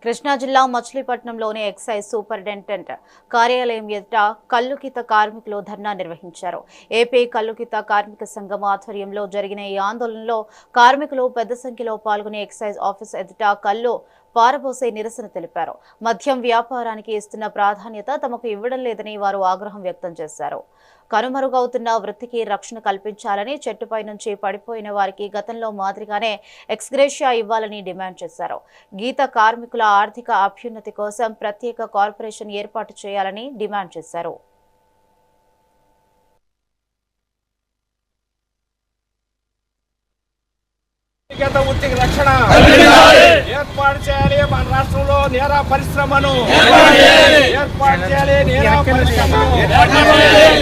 కృష్ణా జిల్లా మచిలీపట్నంలోని excise superintendent కార్యాలయం ఎదుట కల్లుగీత కార్మికులు ధర్నా నిర్వహించారు. ఏపీ కల్లుగీత కార్మిక సంఘం ఆధ్వర్యంలో జరిగిన ఈ ఆందోళనలో కార్మికులు పెద్ద సంఖ్యలో పాల్గొని ఎక్సైజ్ ఆఫీస్ ఎదుట కల్లు పారబోసే నిరసన తెలిపారు. మద్యం వ్యాపారానికి ఇస్తున్న ప్రాధాన్యత తమకు ఇవ్వడం లేదని వారు ఆగ్రహం వ్యక్తం చేశారు. కనుమరుగవుతున్న వృత్తికి రక్షణ కల్పించాలని, చెట్టుపై నుంచి పడిపోయిన వారికి గతంలో మాదిరిగానే ఎక్స్గ్రేషియా ఇవ్వాలని డిమాండ్ చేశారు. గీత కార్మికుల ఆర్థిక అభ్యున్నతి కోసం ప్రత్యేక కార్పొరేషన్ ఏర్పాటు చేయాలని డిమాండ్ చేశారు. రక్షణ ఏర్పాటు చేయాలి. మన రాష్ట్రంలో నేరా పరిశ్రమను ఏర్పాటు చేయాలి. నేరా పరిశ్రమను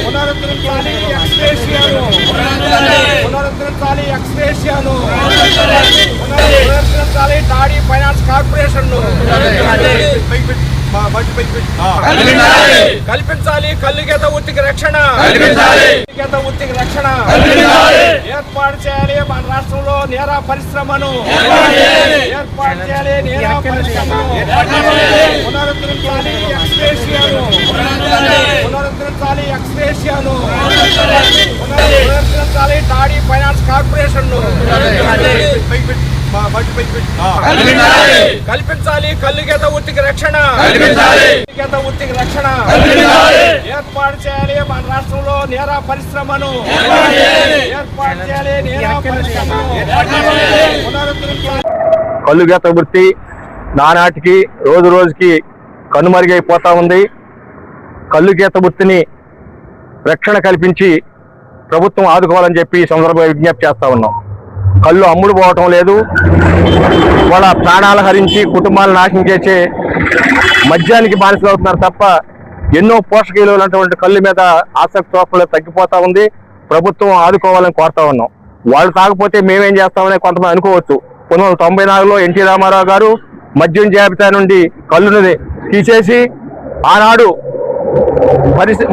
పునరుద్ధరించాలి. ఎక్స్గ్రేషియాను పునరుద్ధరించాలి. టాడీ ఫైనాన్స్ కార్పొరేషన్ కల్పించాలి. కల్లుగీత వృత్తికి రక్షణ ఏర్పాటు చేయాలి. మన రాష్ట్రంలో నేరా పరిశ్రమను ఏర్పాటు చేయాలి. నేరా పరిశ్రమను పునరుద్ధరించాలి. ఎక్స్గ్రేషియాను పునరుద్ధరించాలి. టాడీ ఫైనాన్స్ కార్పొరేషన్ కల్పించాలి. కల్లుగీత వృత్తికి రక్షణ ఏర్పాటు చేయాలి. మన రాష్ట్రంలో నేరా పరిశ్రమను ఏర్పాటు చేయాలి. నేరా పరిశ్రమను పునరుద్ధరించాలి. కల్లుగీత వృత్తి నానాటికి రోజు రోజుకి కనుమరుగైపోతా ఉంది. కల్లుగీత వృత్తిని రక్షణ కల్పించి ప్రభుత్వం ఆదుకోవాలని చెప్పి ఈ సందర్భంగా విజ్ఞప్తి చేస్తా ఉన్నాం. కళ్ళు అమ్ముడు పోవటం లేదు. వాళ్ళ ప్రాణాలు హరించి కుటుంబాలు నాశనం చేసే మద్యానికి బానిసలు అవుతున్నారు తప్ప ఎన్నో పోషక విలువలైనటువంటి కళ్ళు మీద ఆసక్తి చూపలేదు తగ్గిపోతా ఉంది. ప్రభుత్వం ఆదుకోవాలని కోరుతా ఉన్నాం. వాళ్ళు తాగపోతే మేమేం చేస్తామని కొంతమంది అనుకోవచ్చు. 1994లో ఎన్టీ రామారావు గారు మద్యం జాబితా నుండి కళ్ళుని తీసేసి ఆనాడు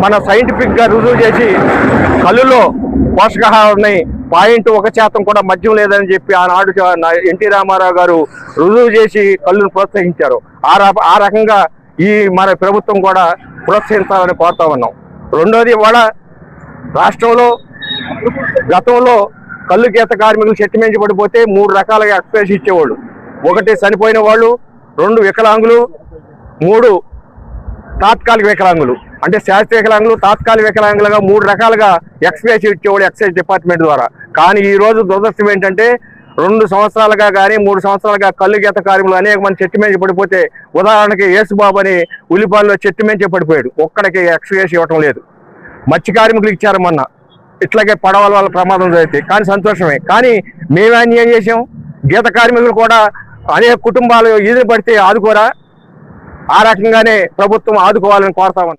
మన సైంటిఫిక్ గా రుజువు చేసి కళ్ళులో పోషకాహారాన్ని 0.1% కూడా మద్యం లేదని చెప్పి ఆనాడు ఎన్టీ రామారావు గారు రుజువు చేసి కళ్ళును ప్రోత్సహించారు. ఆ రకంగా ఈ మన ప్రభుత్వం కూడా ప్రోత్సహించాలని కోరుతా ఉన్నాం. రెండోది వాళ్ళ రాష్ట్రంలో గతంలో కల్లుగీత కార్మికులు సెటిల్మెంట్ పడిపోతే 3 రకాలుగా ఎక్స్ప్రెస్ ఇచ్చేవాళ్ళు. 1 చనిపోయిన వాళ్ళు, 2 వికలాంగులు, 3 తాత్కాలిక వికలాంగులు. అంటే శాస్త్రీయ వికలాంగులు, తాత్కాలిక వికలాంగులుగా 3 రకాలుగా ఎక్స్ప్రెస్ ఇచ్చేవాడు ఎక్సైజ్ డిపార్ట్మెంట్ ద్వారా. కానీ ఈ రోజు దురదృష్టం ఏంటంటే 2 సంవత్సరాలుగా కానీ 3 సంవత్సరాలుగా కల్లుగీత కార్మికులు అనేక మంది చెట్టుమెంచి పడిపోతే, ఉదాహరణకి యేసుబాబు అని ఉల్లిపాయల్లో చెట్టుమెంచి పడిపోయాడు. ఒక్కడికి ఎక్స్ప్రెస్ ఇవ్వటం లేదు. మత్స్య కార్మికులు ఇచ్చారు మొన్న. ఇట్లాగే పడవల వల్ల ప్రమాదం జరిగితే కానీ సంతోషమే. కానీ మేమేం చేసాం? గీత కార్మికులు కూడా అనేక కుటుంబాలు ఈదులు పడితే ఆదుకోరా? ఆ రకంగానే ప్రభుత్వం ఆదుకోవాలని కోరుతా ఉన్నాం.